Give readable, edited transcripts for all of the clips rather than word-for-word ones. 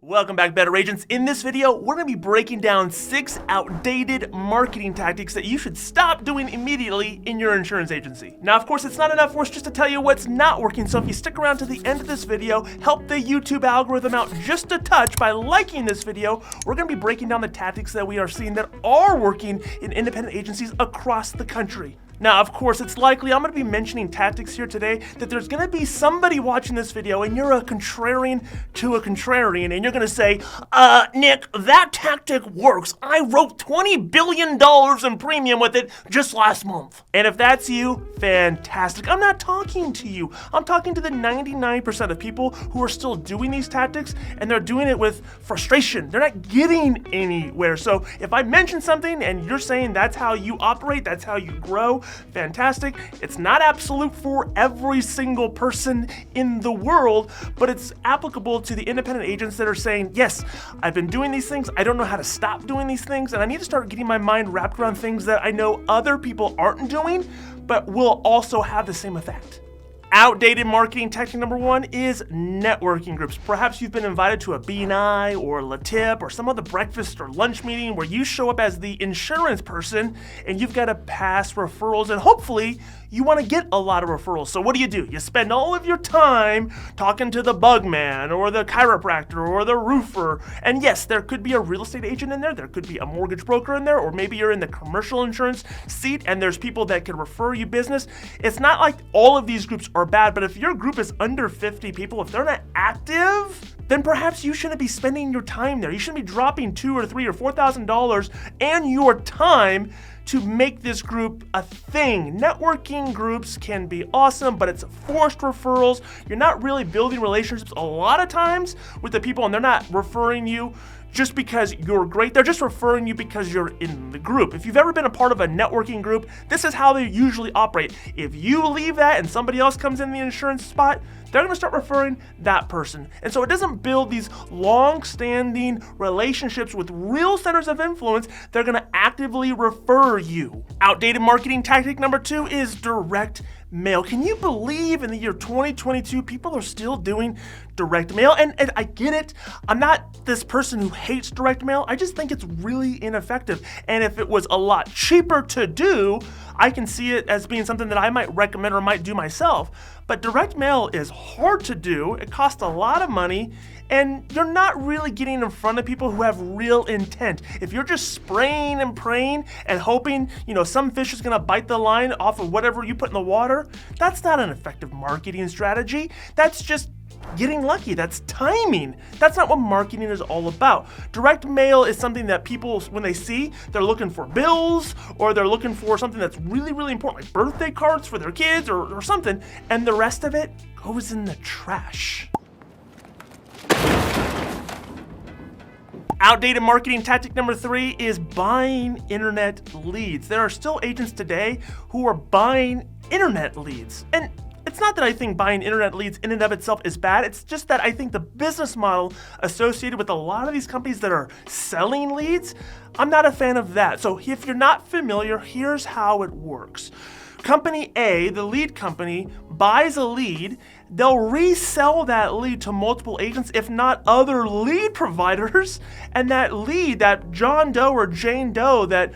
Welcome back, Better Agents. In this video, we're going to be breaking down 6 outdated marketing tactics that you should stop doing immediately in your insurance agency. Now, of course, it's not enough for us just to tell you what's not working, so if you stick around to the end of this video, help the YouTube algorithm out just a touch by liking this video. We're going to be breaking down the tactics that we are seeing that are working in independent agencies across the country. Now, of course, it's likely I'm going to be mentioning tactics here today that there's going to be somebody watching this video and you're a contrarian to a contrarian and you're going to say, Nick, that tactic works. I wrote $20 billion in premium with it just last month. And if that's you, fantastic. I'm not talking to you. I'm talking to the 99% of people who are still doing these tactics and they're doing it with frustration. They're not getting anywhere. So if I mention something and you're saying that's how you operate, that's how you grow, fantastic. It's not absolute for every single person in the world, but it's applicable to the independent agents that are saying, yes, I've been doing these things, I don't know how to stop doing these things, and I need to start getting my mind wrapped around things that I know other people aren't doing, but will also have the same effect. Outdated marketing tactic number 1 is networking groups. Perhaps you've been invited to a BNI or LaTip or some other breakfast or lunch meeting where you show up as the insurance person and you've got to pass referrals and hopefully you want to get a lot of referrals. So what do? You spend all of your time talking to the bug man or the chiropractor or the roofer. And yes, there could be a real estate agent in there. There could be a mortgage broker in there, or maybe you're in the commercial insurance seat and there's people that can refer you business. It's not like all of these groups are bad, but if your group is under 50 people, if they're not active, then perhaps you shouldn't be spending your time there. You shouldn't be dropping $2,000 or $3,000 or $4,000 and your time to make this group a thing. Networking groups can be awesome, but it's forced referrals. You're not really building relationships a lot of times with the people, and they're not referring you just because you're great. They're just referring you because you're in the group. If you've ever been a part of a networking group, this is how they usually operate. If you leave that and somebody else comes in the insurance spot, they're going to start referring that person. And so it doesn't build these long-standing relationships with real centers of influence. They're going to actively refer you. Outdated marketing tactic number 2 is direct mail. Can you believe in the year 2022 people are still doing direct mail? And I get it. I'm not this person who hates direct mail. I just think it's really ineffective. And if it was a lot cheaper to do, I can see it as being something that I might recommend or might do myself. But direct mail is hard to do. It costs a lot of money. And you're not really getting in front of people who have real intent. If you're just spraying and praying and hoping, some fish is gonna bite the line off of whatever you put in the water, that's not an effective marketing strategy. That's just getting lucky. That's timing. That's not what marketing is all about. Direct mail is something that people, when they see, they're looking for bills or they're looking for something that's really, really important, like birthday cards for their kids or something, and the rest of it goes in the trash. Outdated marketing tactic number 3 is buying internet leads. There are still agents today who are buying internet leads. And it's not that I think buying internet leads in and of itself is bad. It's just that I think the business model associated with a lot of these companies that are selling leads, I'm not a fan of that. So if you're not familiar, here's how it works. Company A, the lead company, buys a lead. They'll resell that lead to multiple agents, if not other lead providers. And that lead, that John Doe or Jane Doe that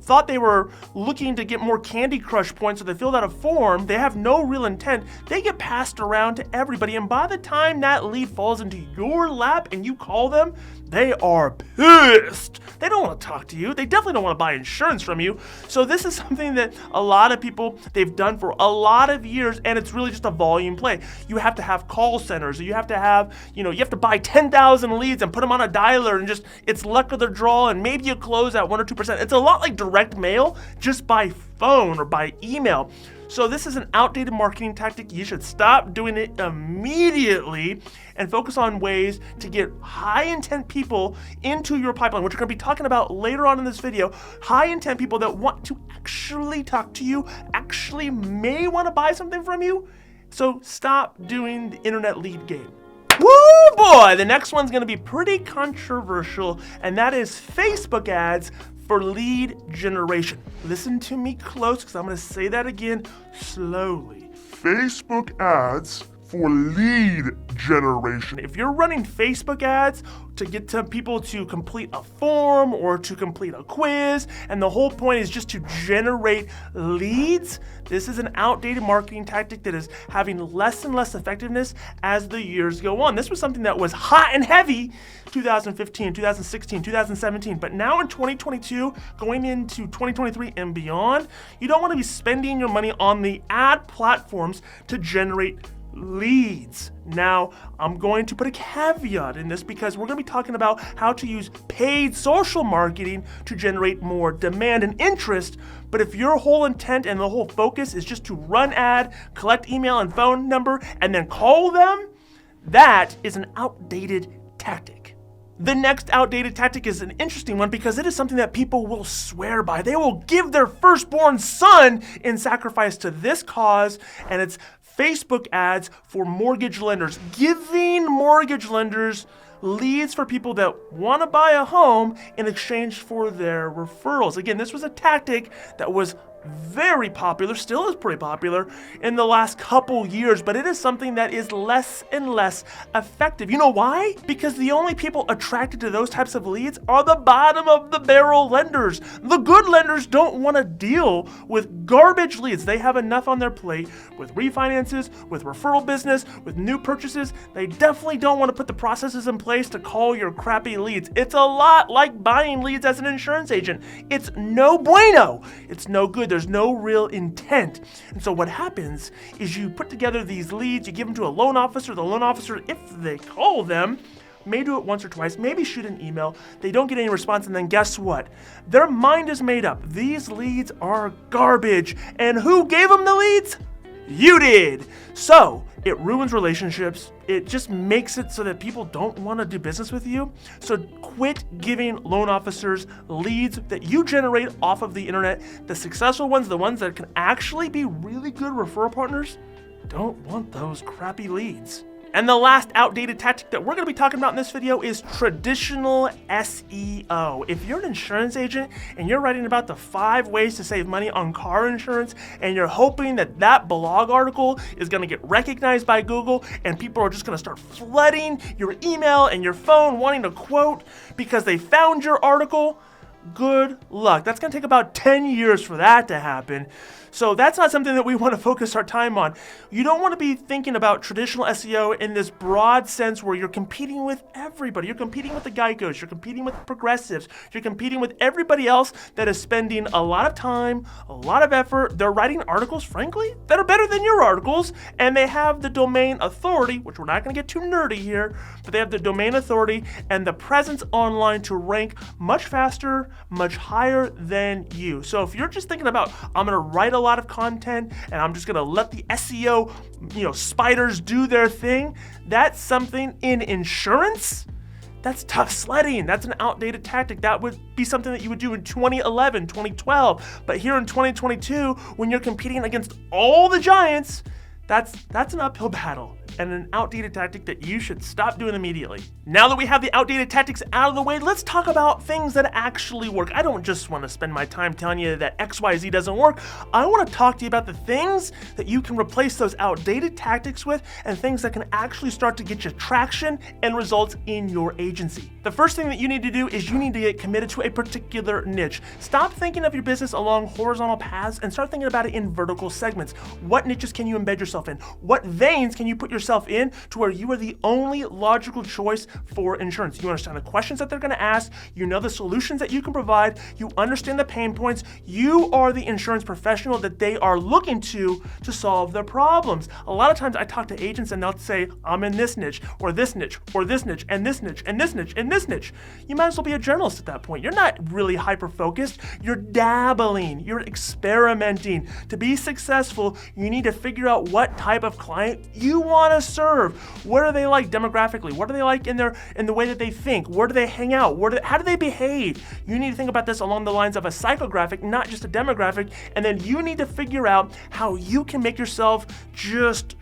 thought they were looking to get more Candy Crush points, so they filled out a form, they have no real intent, they get passed around to everybody, and by the time that lead falls into your lap and you call them, they are pissed. They don't want to talk to you. They definitely don't want to buy insurance from you. So this is something that a lot of people, they've done for a lot of years, and it's really just a volume play. You have to have call centers, you have to have, you have to buy 10,000 leads and put them on a dialer, and just, it's luck of the draw, and maybe you close at 1 or 2%. It's a lot like direct mail, just by phone or by email. So this is an outdated marketing tactic. You should stop doing it immediately and focus on ways to get high intent people into your pipeline, which we're going to be talking about later on in this video. High intent people that want to actually talk to you, actually may want to buy something from you. So stop doing the internet lead game. Woo boy, the next one's going to be pretty controversial, and that is Facebook ads for lead generation. Listen to me close because I'm going to say that again slowly. Facebook ads for lead generation. If you're running Facebook ads to get to people to complete a form or to complete a quiz, and the whole point is just to generate leads, this is an outdated marketing tactic that is having less and less effectiveness as the years go on. This was something that was hot and heavy 2015, 2016, 2017, but now in 2022, going into 2023 and beyond, you don't want to be spending your money on the ad platforms to generate leads. Now, I'm going to put a caveat in this because we're going to be talking about how to use paid social marketing to generate more demand and interest. But if your whole intent and the whole focus is just to run ad, collect email and phone number, and then call them, that is an outdated tactic. The next outdated tactic is an interesting one because it is something that people will swear by. They will give their firstborn son in sacrifice to this cause, and it's Facebook ads for mortgage lenders, giving mortgage lenders leads for people that want to buy a home in exchange for their referrals. Again, this was a tactic that was very popular, still is pretty popular in the last couple years, but it is something that is less and less effective. You know why? Because the only people attracted to those types of leads are the bottom of the barrel lenders. The good lenders don't want to deal with garbage leads. They have enough on their plate with refinances, with referral business, with new purchases. They definitely don't want to put the processes in place to call your crappy leads. It's a lot like buying leads as an insurance agent. It's no bueno. It's no good. There's no real intent. And so what happens is you put together these leads, you give them to a loan officer. The loan officer, if they call them, may do it once or twice, maybe shoot an email. They don't get any response, and then guess what? Their mind is made up. These leads are garbage. And who gave them the leads? You did. So it ruins relationships. It just makes it so that people don't want to do business with you. So quit giving loan officers leads that you generate off of the internet. The successful ones, the ones that can actually be really good referral partners, don't want those crappy leads. And the last outdated tactic that we're going to be talking about in this video is traditional SEO. If you're an insurance agent and you're writing about the 5 ways to save money on car insurance, and you're hoping that that blog article is going to get recognized by Google and people are just going to start flooding your email and your phone wanting to quote because they found your article, good luck. That's going to take about 10 years for that to happen. So that's not something that we want to focus our time on. You don't want to be thinking about traditional SEO in this broad sense where you're competing with everybody. You're competing with the Geicos, you're competing with the Progressives, you're competing with everybody else that is spending a lot of time, a lot of effort. They're writing articles, frankly, that are better than your articles, and they have the domain authority, which we're not going to get too nerdy here, but they have the domain authority and the presence online to rank much faster, much higher than you. So if you're just thinking about, I'm going to write a lot of content and I'm just going to let the SEO, spiders do their thing, that's something in insurance. That's tough sledding. That's an outdated tactic. That would be something that you would do in 2011, 2012. But here in 2022, when you're competing against all the giants, that's an uphill battle and an outdated tactic that you should stop doing immediately. Now that we have the outdated tactics out of the way, let's talk about things that actually work. I don't just want to spend my time telling you that XYZ doesn't work. I want to talk to you about the things that you can replace those outdated tactics with and things that can actually start to get you traction and results in your agency. The first thing that you need to do is you need to get committed to a particular niche. Stop thinking of your business along horizontal paths and start thinking about it in vertical segments. What niches can you embed yourself in? What veins can you put yourself in to where you are the only logical choice for insurance? You understand the questions that they're going to ask, you know the solutions that you can provide, you understand the pain points, you are the insurance professional that they are looking to solve their problems. A lot of times I talk to agents and they'll say, I'm in this niche, or this niche, or this niche, and this niche, and this niche, and this niche. You might as well be a journalist at that point. You're not really hyper-focused, you're dabbling, you're experimenting. To be successful, you need to figure out what type of client you want to serve. What are they like demographically? What are they like in the way that they think? Where do they hang out? How do they behave? You need to think about this along the lines of a psychographic, not just a demographic, and then you need to figure out how you can make yourself just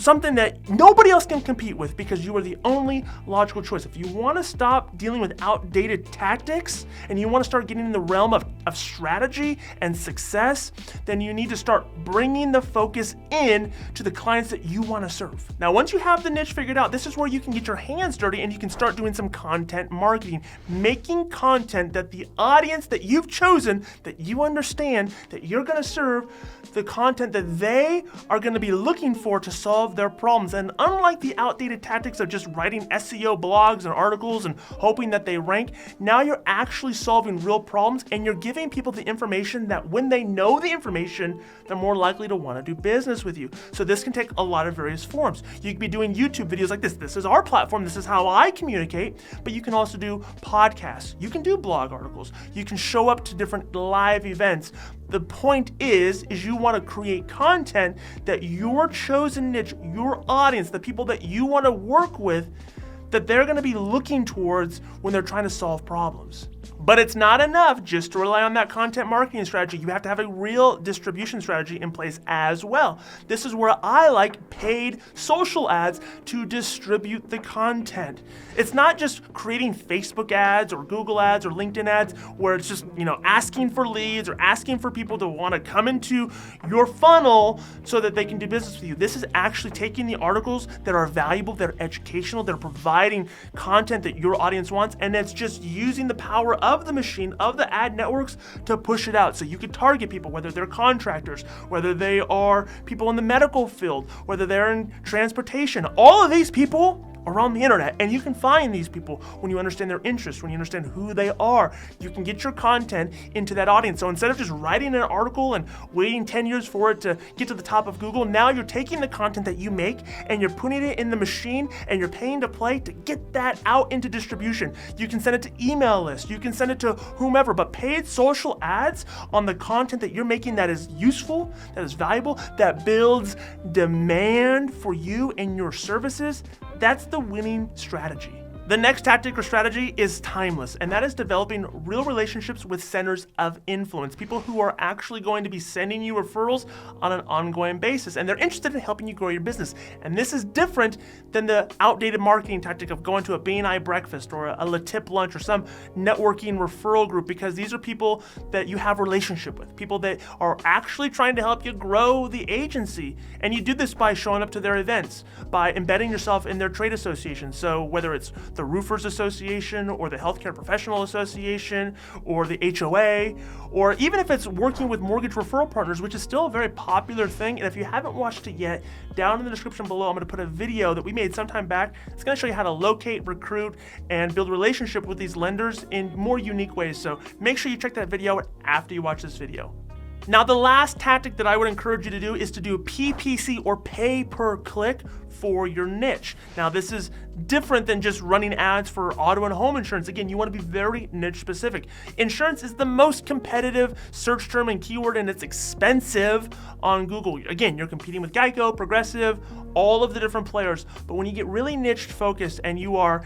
something that nobody else can compete with because you are the only logical choice. If you want to stop dealing with outdated tactics and you want to start getting in the realm of strategy and success, then you need to start bringing the focus in to the clients that you want to serve. Now, once you have the niche figured out, this is where you can get your hands dirty and you can start doing some content marketing, making content that the audience that you've chosen, that you understand, that you're going to serve, the content that they are going to be looking for to solve their problems. And unlike the outdated tactics of just writing SEO blogs and articles and hoping that they rank, now you're actually solving real problems and you're giving people the information that when they know the information, they're more likely to want to do business with you. So this can take a lot of various forms. You could be doing YouTube videos like this. This is our platform. This is how I communicate, but you can also do podcasts. You can do blog articles. You can show up to different live events. The point is you want to create content that your chosen niche, your audience, the people that you want to work with, that they're going to be looking towards when they're trying to solve problems. But it's not enough just to rely on that content marketing strategy. You have to have a real distribution strategy in place as well. This is where I like paid social ads to distribute the content. It's not just creating Facebook ads or Google ads or LinkedIn ads where it's just, asking for leads or asking for people to want to come into your funnel so that they can do business with you. This is actually taking the articles that are valuable, that are educational, that are providing content that your audience wants, and it's just using the power of the machine, of the ad networks to push it out. So you can target people, whether they're contractors, whether they are people in the medical field, whether they're in transportation. All of these people are on the internet, and you can find these people when you understand their interests, when you understand who they are. You can get your content into that audience. So instead of just writing an article and waiting 10 years for it to get to the top of Google, now you're taking the content that you make and you're putting it in the machine and you're paying to play to get that out into distribution. You can send it to email lists, you can send it to whomever, but paid social ads on the content that you're making that is useful, that is valuable, that builds demand for you and your services, that's the winning strategy. The next tactic or strategy is timeless, and that is developing real relationships with centers of influence, people who are actually going to be sending you referrals on an ongoing basis, and they're interested in helping you grow your business. And this is different than the outdated marketing tactic of going to a B&I breakfast or a Le Tip lunch or some networking referral group, because these are people that you have a relationship with, people that are actually trying to help you grow the agency. And you do this by showing up to their events, by embedding yourself in their trade association. So whether it's the Roofers Association or the Healthcare Professional Association or the HOA, or even if it's working with mortgage referral partners, which is still a very popular thing. And if you haven't watched it yet, down in the description below, I'm going to put a video that we made some time back. It's going to show you how to locate, recruit, and build a relationship with these lenders in more unique ways. So make sure you check that video out after you watch this video. Now, the last tactic that I would encourage you to do is to do PPC or pay per click for your niche. Now, this is different than just running ads for auto and home insurance. Again, you want to be very niche specific. Insurance is the most competitive search term and keyword, and it's expensive on Google. Again, you're competing with Geico, Progressive, all of the different players. But when you get really niche focused and you are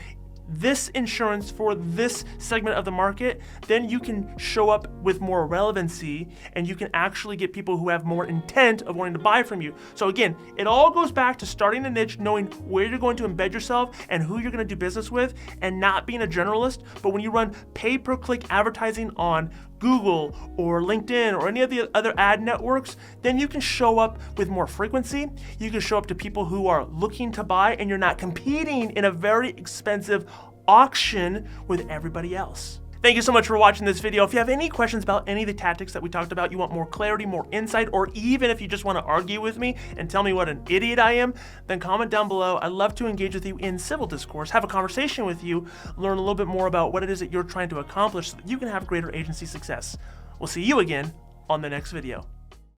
this insurance for this segment of the market, then you can show up with more relevancy and you can actually get people who have more intent of wanting to buy from you. So again, it all goes back to starting a niche, knowing where you're going to embed yourself and who you're going to do business with, and not being a generalist. But when you run pay-per-click advertising on Google or LinkedIn or any of the other ad networks, then you can show up with more frequency. You can show up to people who are looking to buy, and you're not competing in a very expensive auction with everybody else. Thank you so much for watching this video. If you have any questions about any of the tactics that we talked about, you want more clarity, more insight, or even if you just want to argue with me and tell me what an idiot I am, then comment down below. I'd love to engage with you in civil discourse, have a conversation with you, learn a little bit more about what it is that you're trying to accomplish so that you can have greater agency success. We'll see you again on the next video.